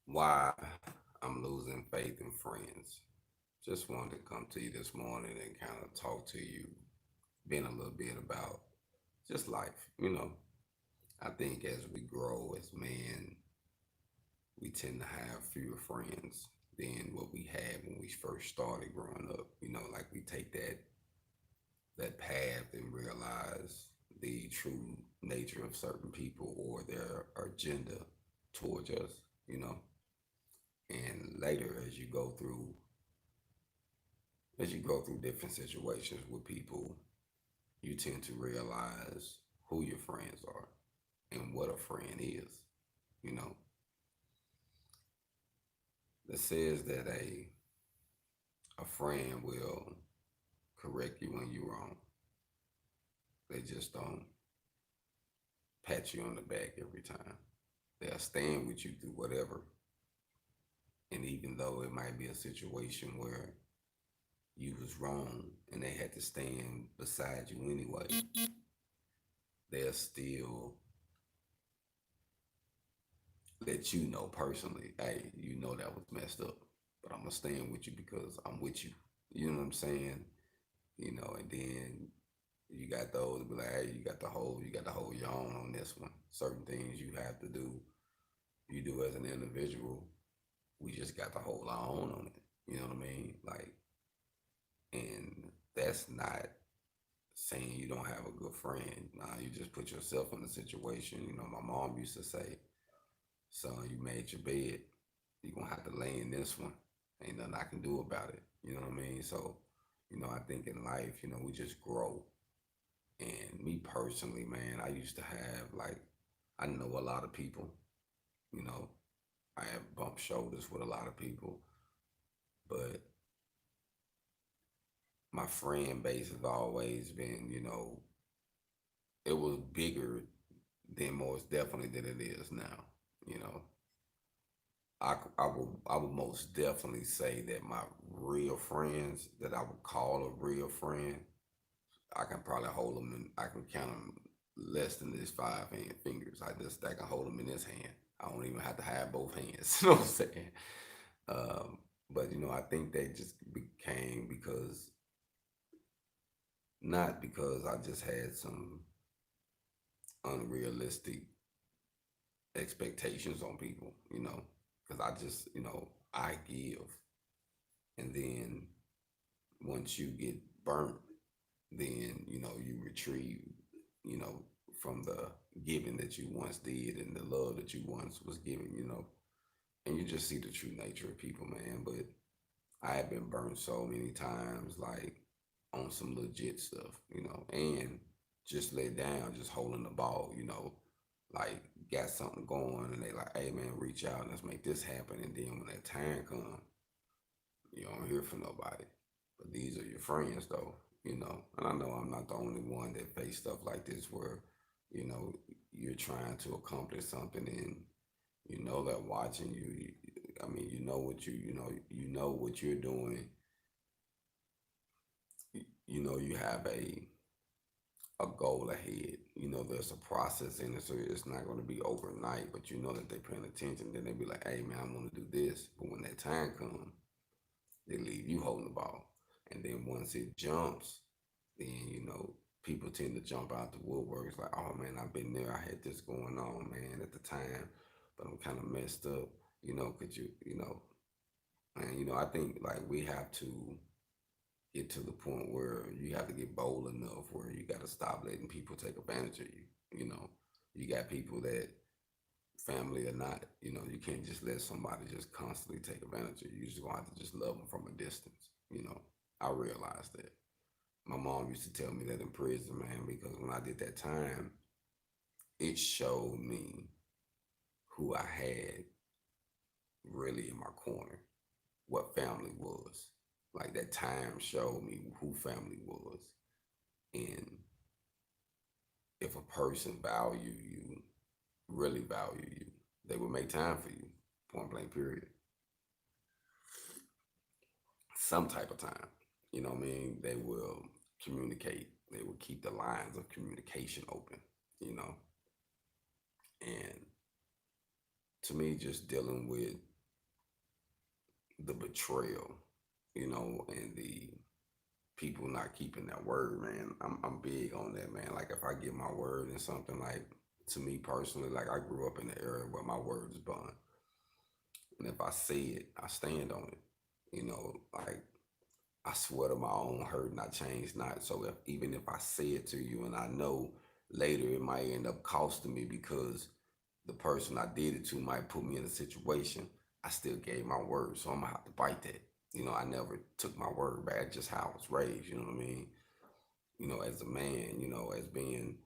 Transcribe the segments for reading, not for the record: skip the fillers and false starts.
Why I'm losing faith in friends. Just wanted to come to you this morning and kind of talk to you, been a little bit about just life. I think as we grow as men, we tend to have fewer friends than what we had when we first started growing up. Like we take that path and realize the true nature of certain people or their agenda towards us. You know, and later as you go through different situations with people, you tend to realize who your friends are and what a friend is. You know, that says that a friend will correct you when you're wrong. They just don't pat you on the back every time. They'll stand with you through whatever. And even though it might be a situation where you was wrong and they had to stand beside you anyway, they'll still let you know personally, hey, that was messed up, but I'm gonna stand with you because I'm with you. You know what I'm saying? And then you got those be like, hey, you got to hold your own on this one. Certain things you have to do, you do as an individual. We just got to hold our own on it. You know what I mean? Like, and that's not saying you don't have a good friend. Nah, you just put yourself in a situation. My mom used to say, son, you made your bed. You're gonna have to lay in this one. Ain't nothing I can do about it. You know what I mean? So, I think in life, we just grow. And me personally, man, I used to have like I know a lot of people, you know. I have bumped shoulders with a lot of people, but my friend base has always been, it was bigger than most definitely than it is now. You know, I would most definitely say that my real friends that I would call a real friend, I can probably hold them and I can count them less than this fingers. I can hold them in this hand. I don't even have to have both hands. You know what I'm saying? But I think they just became because not because I just had some unrealistic expectations on people. Because I just I give, and then once you get burnt, then you retrieve, you know, from the giving that you once did and the love that you once was given, and you just see the true nature of people, man. But I have been burnt so many times, like on some legit stuff, and just let down, just holding the ball, like got something going, and they like, hey man, reach out and let's make this happen. And then when that time comes, you don't hear from nobody. But these are your friends, though, And I know I'm not the only one that face stuff like this, where you know you're trying to accomplish something, and they're watching you. I mean, you know what you're doing. You have a goal ahead. There's a process in it, so it's not going to be overnight. But you know that they're paying attention. Then they be like, "Hey, man, I want to do this." But when that time comes, they leave you holding the ball. And then once it jumps, then people tend to jump out the woodworks like, "Oh man, I've been there. I had this going on, man, at the time, but I'm kind of messed up." Could and I think like we have to get to the point where you have to get bold enough where you got to stop letting people take advantage of you. You got people that family or not, you can't just let somebody just constantly take advantage of you. You just gonna have to just love them from a distance. I realized that. My mom used to tell me that in prison, man, because when I did that time, it showed me who I had really in my corner, what family was. Like that time showed me who family was. And if a person value you, really value you, they will make time for you. Point blank period. Some type of time. You know what I mean? They will communicate. They will keep the lines of communication open, you know. And to me, just dealing with the betrayal, and the people not keeping that word, man. I'm big on that, man. Like if I give my word in something, like to me personally, like I grew up in the area where my word is bond, and if I say it, I stand on it. Like I swear to my own hurt and I change not. So even if I say it to you and I know later it might end up costing me because the person I did it to might put me in a situation, I still gave my word. So I'm gonna have to bite that. I never took my word back, just how I was raised, you know what I mean? As a man, as being,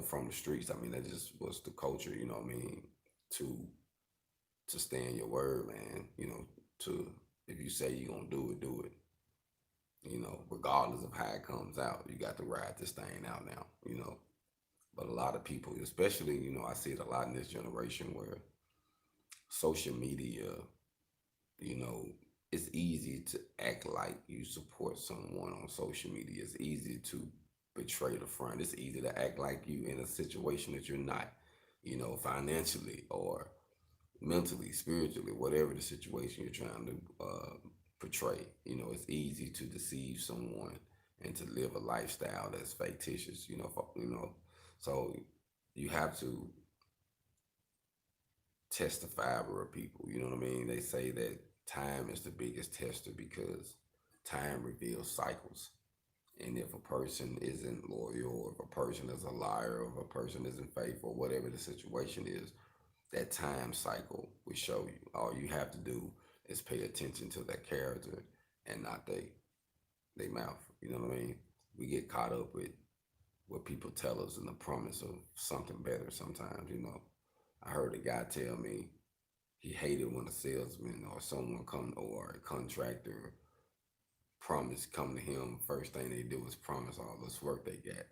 from the streets, I mean, that just was the culture, you know what I mean? To to stand your word, man, to if you say you're gonna do it, do it. Regardless of how it comes out, you got to ride this thing out now. But a lot of people, especially, I see it a lot in this generation where social media, you know, it's easy to act like you support someone on social media. It's easy to betray the front. It's easy to act like you in a situation that you're not, financially or mentally, spiritually, whatever the situation you're trying to portray. It's easy to deceive someone and to live a lifestyle that's fictitious. So you have to test the fiber of people. You know what I mean? They say that time is the biggest tester because time reveals cycles. And if a person isn't loyal, or if a person is a liar, or if a person isn't faithful, whatever the situation is, that time cycle will show you. All you have to do is pay attention to their character and not they mouth. You know what I mean? We get caught up with what people tell us and the promise of something better sometimes. I heard a guy tell me he hated when a salesman or someone come or a contractor promise come to him. First thing they do is promise all this work they got.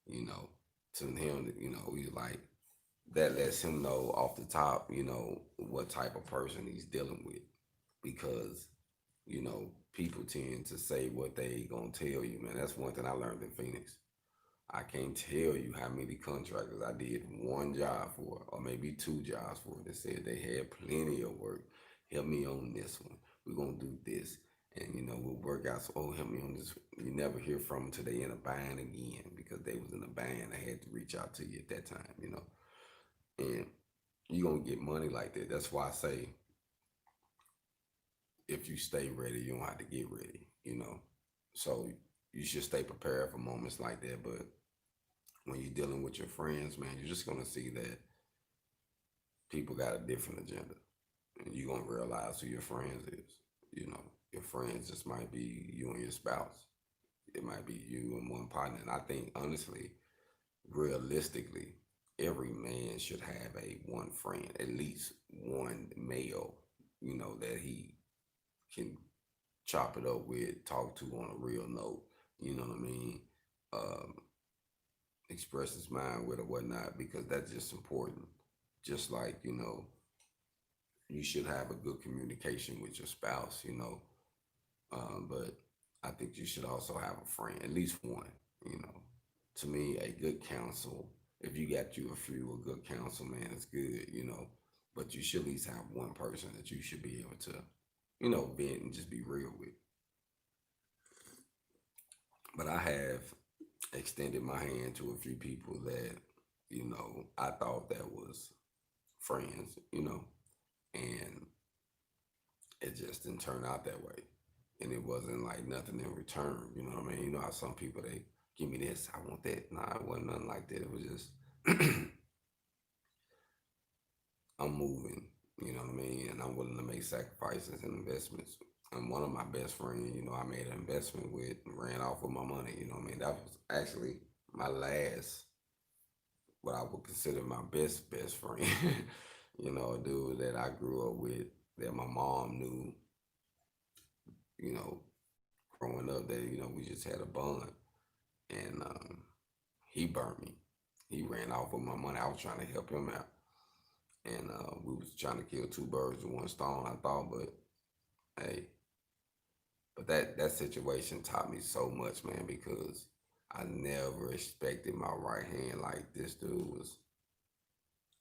You know, to him, he's like, that lets him know off the top, what type of person he's dealing with. Because, people tend to say what they gonna tell you, man. That's one thing I learned in Phoenix. I can't tell you how many contractors I did one job for, or maybe two jobs for, that said they had plenty of work. Help me on this one. We're gonna do this. And we'll work out. So, oh, help me on this. You never hear from them till they in a bind again because they was in a bind. I had to reach out to you at that time. And you're gonna get money like that. That's why I say if you stay ready, you don't have to get ready. So you should stay prepared for moments like that. But when you're dealing with your friends, man, you're just gonna see that people got a different agenda. And you're gonna realize who your friends is. Your friends just might be you and your spouse. It might be you and one partner. And I think honestly, realistically, every man should have a one friend, at least one male, that he can chop it up with, talk to on a real note. You know what I mean? Um, express his mind with or whatnot, because that's just important. Just like, you should have a good communication with your spouse. But I think you should also have a friend, at least one. You know, to me, a good counsel. If you got you a few, a good counsel, man, it's good. But you should at least have one person that you should be able to, vent and just be real with. But I have extended my hand to a few people that, I thought that was friends, and it just didn't turn out that way. And it wasn't like nothing in return. You know what I mean? You know how some people they give me this, I want that. Nah, it wasn't nothing like that. It was just I'm moving. You know what I mean? And I'm willing to make sacrifices and investments. And one of my best friends, I made an investment with and ran off with my money. You know what I mean? That was actually my last, what I would consider my best friend. A dude that I grew up with, that my mom knew, you know, growing up, that, we just had a bond. And he burnt me. He ran off with my money. I was trying to help him out. And we was trying to kill two birds with one stone, I thought, but hey, but that situation taught me so much, man, because I never expected my right hand, like this dude was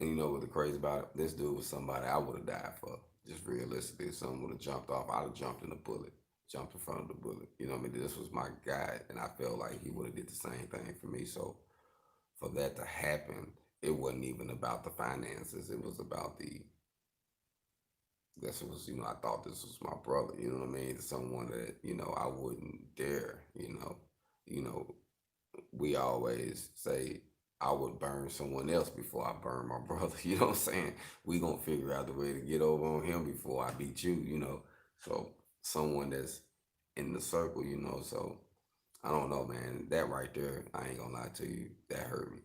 And you know what the crazy about it? This dude was somebody I would have died for. Just realistically, if someone would have jumped off, I'd have jumped in the bullet, jumped in front of the bullet. You know what I mean? This was my guy, and I felt like he would have did the same thing for me. So for that to happen, it wasn't even about the finances. It was about the this was, I thought this was my brother, you know what I mean? Someone that, I wouldn't dare, you know, we always say I would burn someone else before I burn my brother. You know what I'm saying? We gonna figure out the way to get over on him before I beat you. So someone that's in the circle, so I don't know, man. That right there, I ain't gonna lie to you, that hurt me.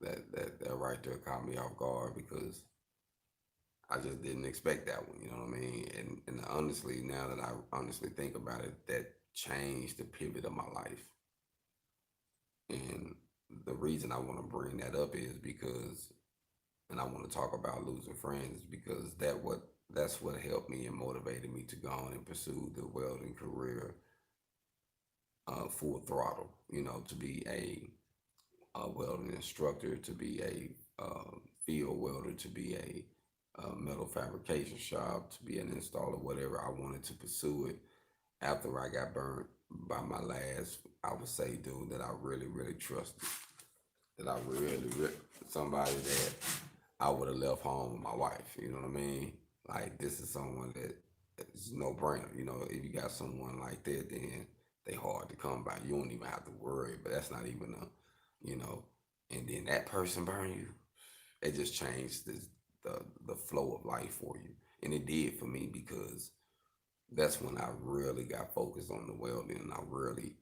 That right there caught me off guard because I just didn't expect that one, you know what I mean? And honestly, now that I honestly think about it, that changed the pivot of my life. And the reason I want to bring that up is because, and I want to talk about losing friends because that's what helped me and motivated me to go on and pursue the welding career full throttle. To be a welding instructor, to be a field welder, to be a metal fabrication shop, to be an installer, whatever. I wanted to pursue it after I got burned by my last, I would say, dude that I really, really trusted. That I really, somebody that I would have left home with my wife. You know what I mean? Like, this is someone that it's no brainer. If you got someone like that, then they hard to come by. You don't even have to worry, but that's not even you know, and then that person burn you. It just changed the flow of life for you. And it did for me because that's when I really got focused on the welding and I really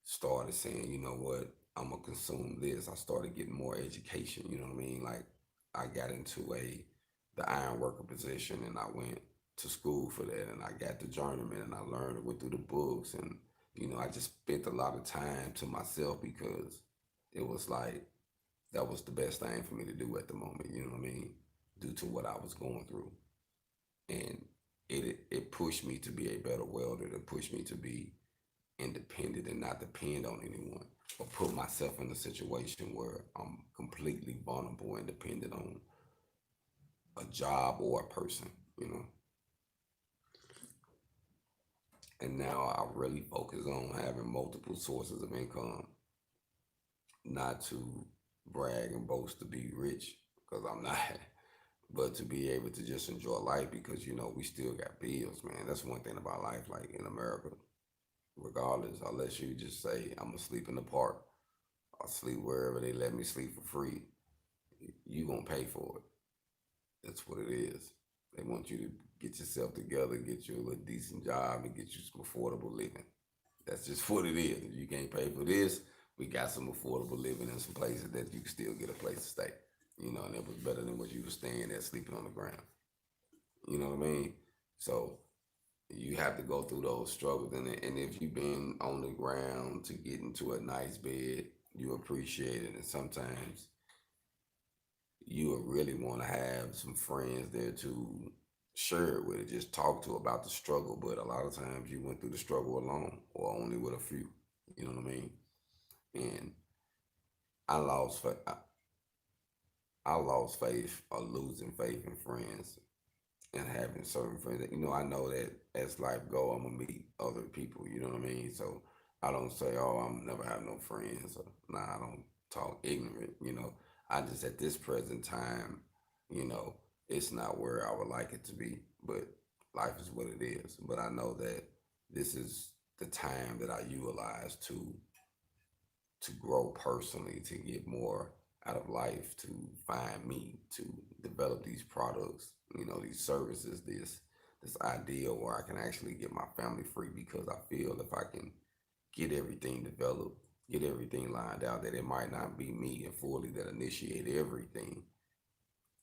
started saying, you know what, I'm gonna consume this. I started getting more education, you know what I mean? Like I got into the iron worker position and I went to school for that and I got the journeyman and I learned and went through the books and I just spent a lot of time to myself because it was like that was the best thing for me to do at the moment, you know what I mean? Due to what I was going through. And it pushed me to be a better welder, it pushed me to be independent and not depend on anyone or put myself in a situation where I'm completely vulnerable and dependent on a job or a person. And now I really focus on having multiple sources of income, not to brag and boast to be rich because I'm not, but to be able to just enjoy life because we still got bills, man. That's one thing about life, like in America, regardless, unless you just say I'm gonna sleep in the park, I'll sleep wherever they let me sleep for free. You gonna pay for it. That's what it is. They want you to get yourself together, get you a little decent job, and get you some affordable living. That's just what it is. If you can't pay for this, we got some affordable living in some places that you can still get a place to stay. And it was better than what you were staying at sleeping on the ground. You know what I mean? So you have to go through those struggles. And if you've been on the ground to get into a nice bed, you appreciate it. And sometimes you would really want to have some friends there to share it with, just talk to about the struggle. But a lot of times you went through the struggle alone or only with a few. You know what I mean? And I lost, I lost faith or losing faith in friends and having certain friends that I know that as life go, I'm gonna meet other people. You know what I mean? So I don't say, "Oh, I'm never have no friends." Or, nah, I don't talk ignorant. I just at this present time, you know, it's not where I would like it to be. But life is what it is. But I know that this is the time that I utilize to grow personally, to get more out of life, to find me, to develop these products, these services, this idea where I can actually get my family free because I feel if I can get everything developed, get everything lined out, that it might not be me and fully that initiate everything,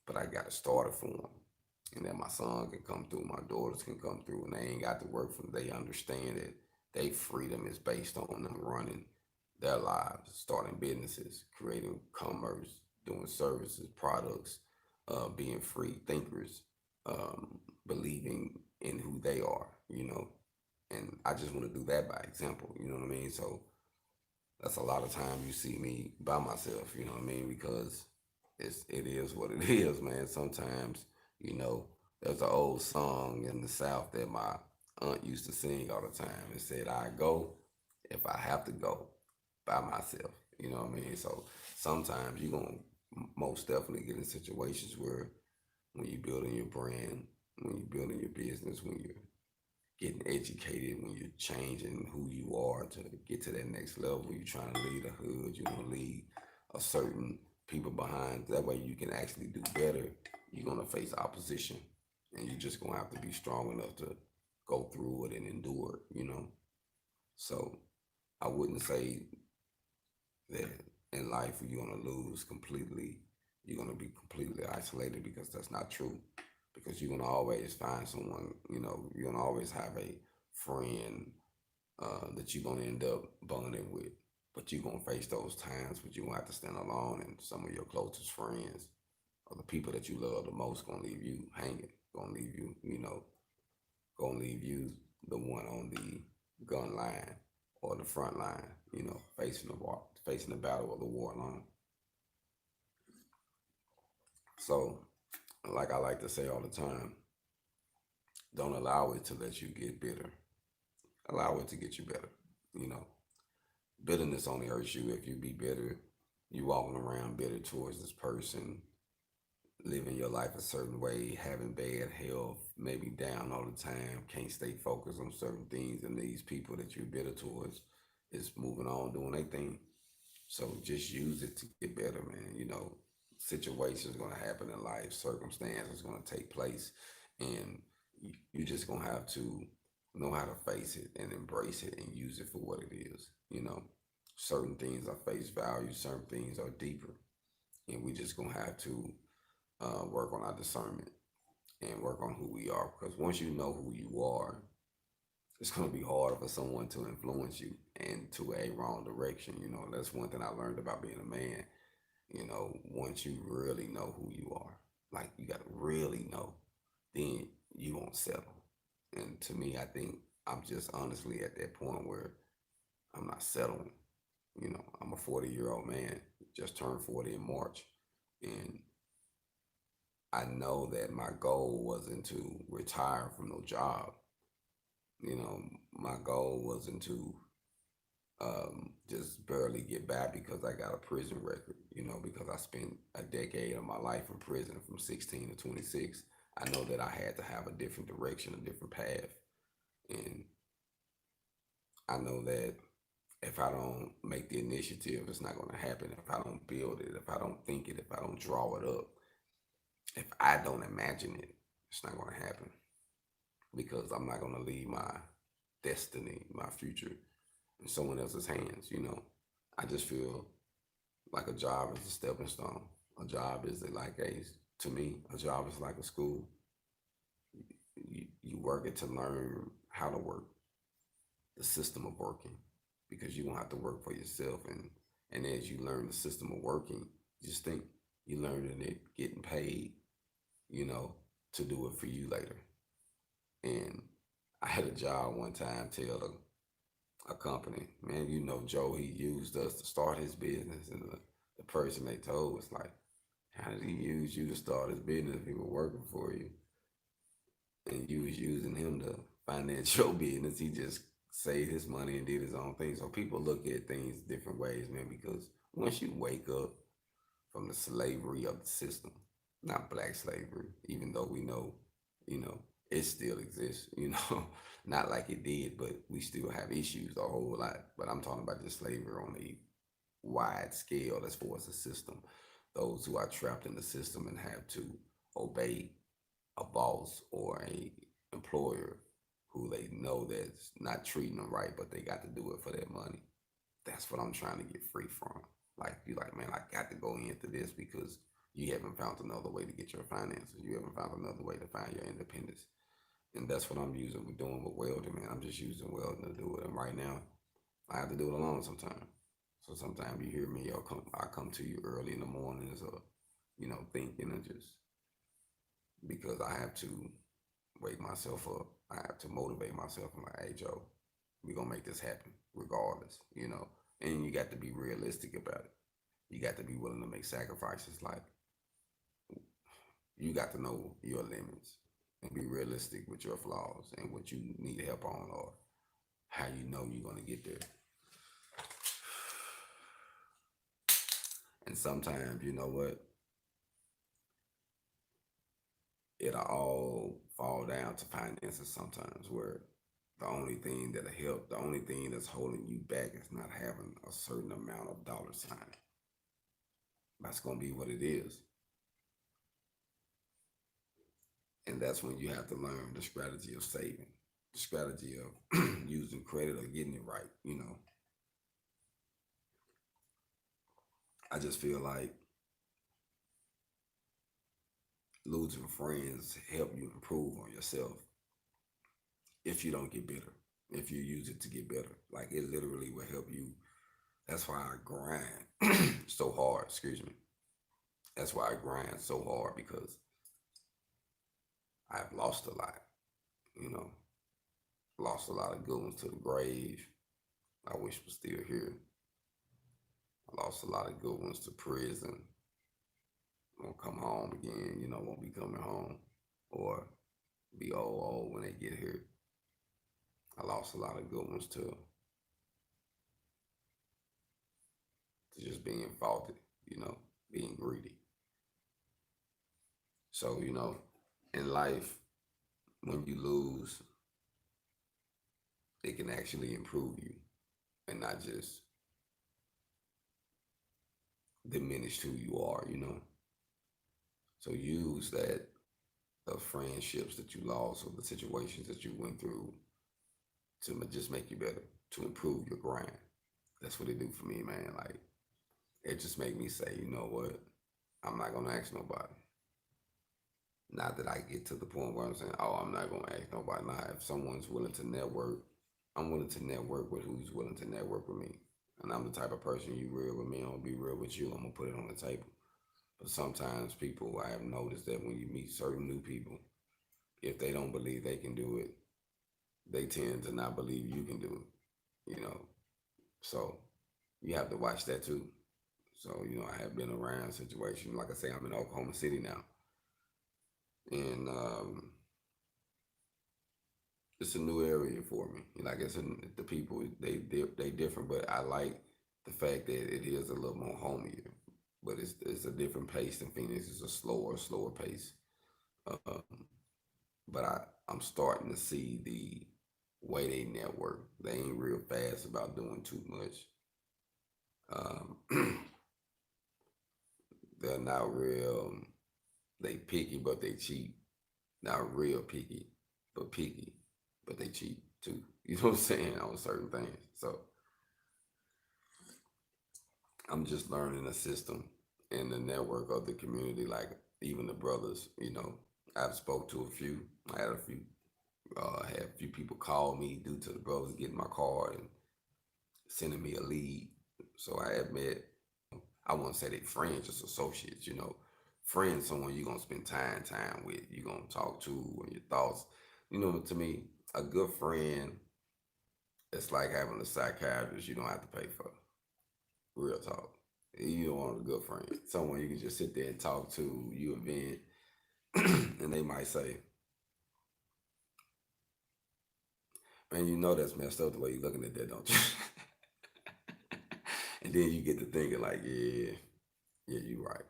but I got to start it for them. And that my son can come through, my daughters can come through, and they ain't got to work for them. They understand that their freedom is based on them running their lives, starting businesses, creating commerce, doing services, products, being free thinkers, believing in who they are. And I just want to do that by example, you know what I mean? So that's a lot of time you see me by myself, you know what I mean? Because it is what it is, man. Sometimes, you know, there's an old song in the South that my aunt used to sing all the time. It said, "I go if I have to go by myself." You know what I mean? So sometimes you're gonna most definitely get in situations where when you're building your brand, when you're building your business, when you're getting educated, when you're changing who you are to get to that next level, you're trying to lead a hood, you want to lead a certain people behind. That way you can actually do better. You're gonna face opposition, and you're just gonna have to be strong enough to go through it and endure it. So I wouldn't say that in life you're gonna lose completely. You're gonna be completely isolated because that's not true. Because you're gonna always find someone. You're gonna always have a friend that you're gonna end up bonding with. But you're gonna face those times, but you're gonna have to stand alone, and some of your closest friends or the people that you love the most gonna leave you hanging. Gonna leave you, gonna leave you the one on the gun line or the front line, facing the war, facing the battle of the war alone. So, like I like to say all the time, don't allow it to let you get bitter. Allow it to get you better. You know, bitterness only hurts you if you be bitter. You walking around bitter towards this person, living your life a certain way, having bad health, maybe down all the time, can't stay focused on certain things, and these people that you're bitter towards is moving on, doing their thing. So just use it to get better, man. Situations gonna happen in life, circumstances gonna take place, and you just gonna have to know how to face it and embrace it and use it for what it is. Certain things are face value, certain things are deeper, and we just gonna have to work on our discernment and work on who we are. Because once you know who you are, it's gonna be hard for someone to influence you into a wrong direction. That's one thing I learned about being a man. Once you really know who you are, like you got to really know, then you won't settle. And to me, I think I'm just honestly at that point where I'm not settling. I'm a 40-year-old man, just turned 40 in March. And I know that my goal wasn't to retire from no job. My goal wasn't to just barely get by because I got a prison record, because I spent a decade of my life in prison from 16 to 26. I know that I had to have a different direction, a different path. And I know that if I don't make the initiative, it's not going to happen. If I don't build it, if I don't think it, if I don't draw it up, if I don't imagine it, it's not going to happen because I'm not going to leave my destiny, my future in someone else's hands. I just feel like a job is a stepping stone. A job is like to me, a job is like a school. You work it to learn how to work, the system of working, because you don't have to work for yourself. And as you learn the system of working, just think you learning it, getting paid, you know, to do it for you later. And I had a job one time tell a company, man, Joe, he used us to start his business. And the person they told was like, how did he use you to start his business if he was working for you? And you was using him to finance your business. He just saved his money and did his own thing. So people look at things different ways, man, because once you wake up from the slavery of the system, not black slavery, even though we know, it still exists, not like it did, but we still have issues a whole lot. But I'm talking about just slavery on a wide scale as far as the system. Those who are trapped in the system and have to obey a boss or a employer who they know that's not treating them right, but they got to do it for their money. That's what I'm trying to get free from. Like you like, man, I got to go into this because you haven't found another way to get your finances. You haven't found another way to find your independence. And that's what I'm using. We're doing with welding, man. I'm just using welding to do it. And right now, I have to do it alone sometimes. So sometimes you hear me, I come to you early in the mornings or, thinking and just because I have to wake myself up. I have to motivate myself. I'm like, hey, Joe, we're going to make this happen regardless. And you got to be realistic about it. You got to be willing to make sacrifices. Like, You got to know your limits and be realistic with your flaws and what you need help on, or how you know you're going to get there. And sometimes, you know what? It'll all fall down to finances sometimes, where the only thing that'll help, the only thing that's holding you back is not having a certain amount of dollar sign. That's going to be what it is. And that's when you have to learn the strategy of saving, the strategy of using credit or getting it right. I just feel like losing friends help you improve on yourself if you don't get better, if you use it to get better. Like, it literally will help you. That's why I grind so hard, excuse me. That's why I grind so hard, because I've lost a lot, you know, lost a lot of good ones to the grave. I wish was still here. I lost a lot of good ones to prison. Won't come home again, won't be coming home, or be old when they get here. I lost a lot of good ones to just being faulty, being greedy. So, in life, when you lose, it can actually improve you and not just diminish who you are. So use that, the friendships that you lost or the situations that you went through, to just make you better, to improve your grind. That's what it do for me, man. Like, it just make me say, you know what? I'm not gonna ask nobody. Not that I get to the point where I'm saying, oh, I'm not gonna ask nobody. Now, if someone's willing to network, I'm willing to network with who's willing to network with me. And I'm the type of person, you real with me, I'm gonna be real with you. I'm gonna put it on the table. But sometimes people, I have noticed that when you meet certain new people, if they don't believe they can do it, they tend to not believe you can do it. So you have to watch that too. So, I have been around situations. Like I say, I'm in Oklahoma City now. And it's a new area for me. Like I said, the people, they different, but I like the fact that it is a little more homier. But it's a different pace than Phoenix. It's a slower pace. Um, but I'm starting to see the way they network. They ain't real fast about doing too much. Um, they're not real. They picky, but they cheap. Not real picky, but they cheap too. You know what I'm saying, on certain things. So I'm just learning the system and the network of the community. Like, even the brothers. I've spoke to a few. I had a few. Had a few people call me due to the brothers getting my card and sending me a lead. So I admit, I wouldn't say they friends, just associates. Friends, someone you're gonna spend time with, you're gonna talk to, and your thoughts. To me, a good friend, it's like having a psychiatrist you don't have to pay for. Real talk. You don't want a good friend, someone you can just sit there and talk to. You event, and they might say, "Man, that's messed up the way you're looking at that, don't you?" And then you get to thinking like, "Yeah, yeah, you're right.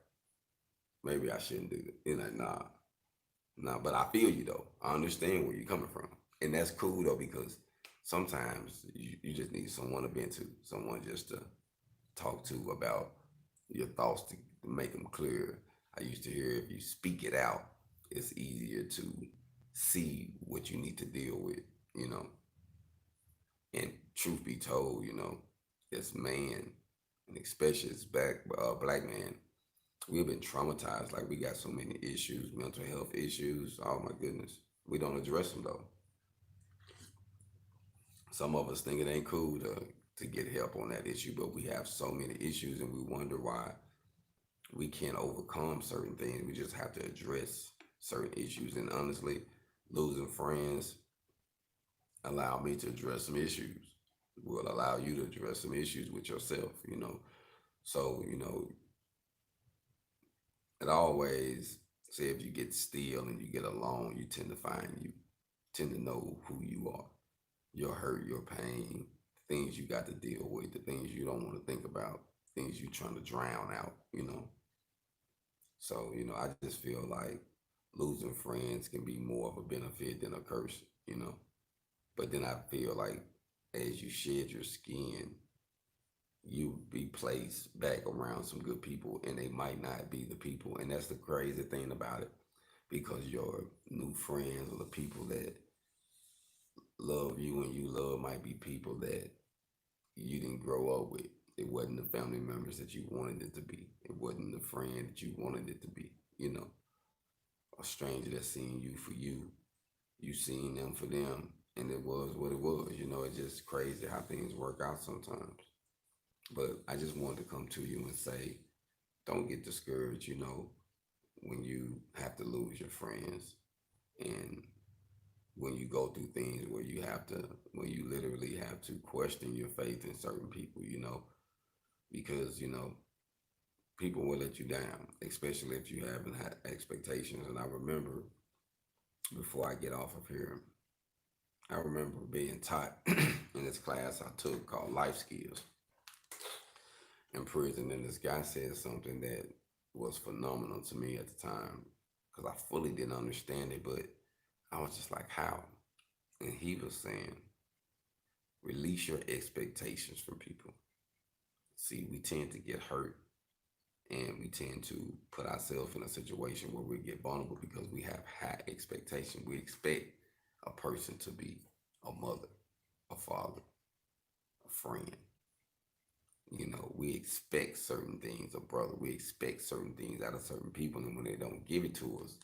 Maybe I shouldn't do that." Nah, nah. But I feel you though. I understand where you're coming from, and that's cool though, because sometimes you just need someone to vent to, someone just to talk to about your thoughts, to make them clear. I used to hear, if you speak it out, it's easier to see what you need to deal with, you know. And truth be told, as man, and especially as black man, we've been traumatized. Like, we got so many issues, mental health issues. Oh my goodness, we don't address them though. Some of us think it ain't cool to get help on that issue, but we have so many issues, and we wonder why we can't overcome certain things. We just have to address certain issues. And honestly, losing friends allow me to address some issues. Will allow you to address some issues with yourself. So, it always say if you get still and you get alone, you tend to know who you are, your hurt, your pain, things you got to deal with, the things you don't want to think about, things you trying to drown out. So, I just feel like losing friends can be more of a benefit than a curse. But then I feel like as you shed your skin, you be placed back around some good people and they might not be the people. And that's the crazy thing about it because your new friends or the people that love you and you love might be people that you didn't grow up with. It wasn't the family members that you wanted it to be. It wasn't the friend that you wanted it to be. A stranger that seen you for you, you seen them for them, and it was what it was. It's just crazy how things work out sometimes. But I just wanted to come to you and say, don't get discouraged, when you have to lose your friends and when you go through things where when you literally have to question your faith in certain people, because people will let you down, especially if you haven't had expectations. And I remember before I get off of here, I remember being taught in this class I took called life skills in prison, and this guy said something that was phenomenal to me at the time because I fully didn't understand it, but I was just like, how? And he was saying, release your expectations from people. See, we tend to get hurt and we tend to put ourselves in a situation where we get vulnerable because we have high expectations. We expect a person to be a mother, a father, a friend. We expect certain things, a brother. We expect certain things out of certain people, and when they don't give it to us,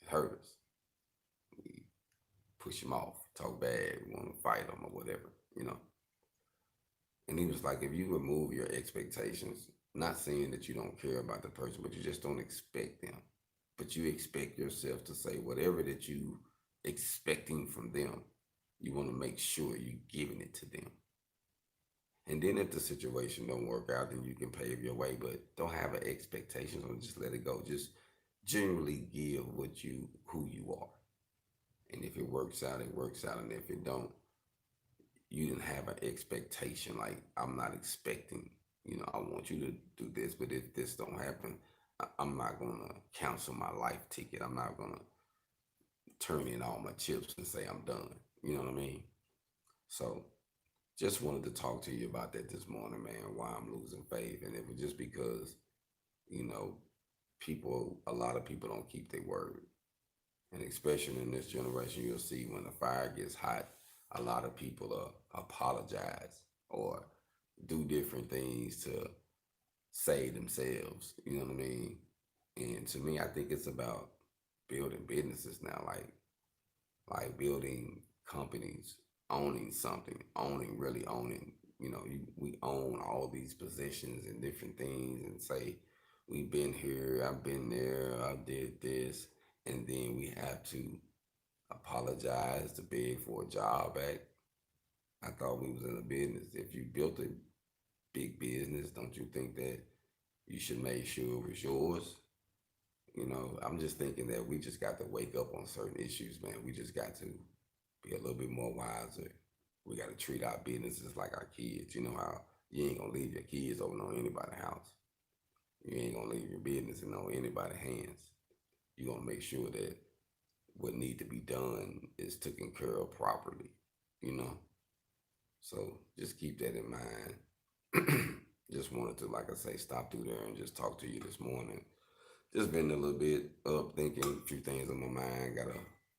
it hurts us. We push them off, talk bad, we want to fight them or whatever. And he was like, if you remove your expectations, not saying that you don't care about the person, but you just don't expect them. But you expect yourself to say whatever that you expecting from them, you want to make sure you're giving it to them. And then if the situation don't work out, then you can pave your way, but don't have an expectation or just let it go. Just generally give who you are. And if it works out, it works out. And if it don't, you didn't have an expectation. Like, I'm not expecting, I want you to do this, but if this don't happen, I'm not gonna cancel my life ticket. I'm not gonna turn in all my chips and say I'm done. You know what I mean? So just wanted to talk to you about that this morning, man, why I'm losing faith. And it was just because, you know, a lot of people don't keep their word. And especially in this generation, you'll see when the fire gets hot, a lot of people apologize or do different things to save themselves. You know what I mean? And to me, I think it's about building businesses now, like building companies, owning something, really owning. We own all these positions and different things, and say we've been here, I've been there, I did this, and then we have to apologize to beg for a job back. I thought we was in a business. If you built a big business, don't you think that you should make sure it was yours? I'm just thinking that we just got to wake up on certain issues, man. We just got to be a little bit more wiser. We got to treat our businesses like our kids. You know how you ain't gonna leave your kids over on anybody's house. You ain't gonna leave your business in on anybody's hands. You gonna make sure that what need to be done is taken care of properly. You know, so just keep that in mind. Just wanted to, like I say, stop through there and just talk to you this morning. Just been a little bit up thinking a few things on my mind.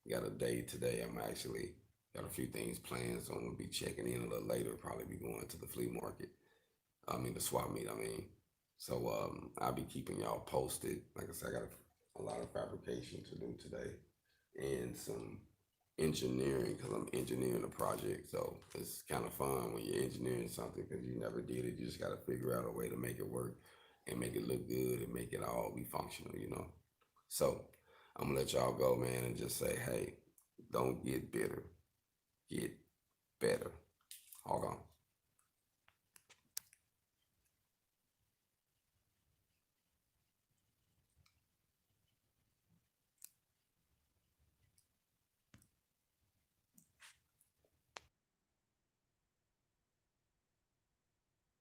Got a day today. I'm actually got a few things planned, so I'm gonna be checking in a little later. Probably be going to the flea market. I mean the swap meet. I mean, so I'll be keeping y'all posted. Like I said, I got a lot of fabrication to do today and some engineering because I'm engineering a project. So it's kind of fun when you're engineering something because you never did it. You just got to figure out a way to make it work and make it look good and make it all be functional. So I'm gonna let y'all go, man, and just say, hey, don't get bitter, get better. Hold on.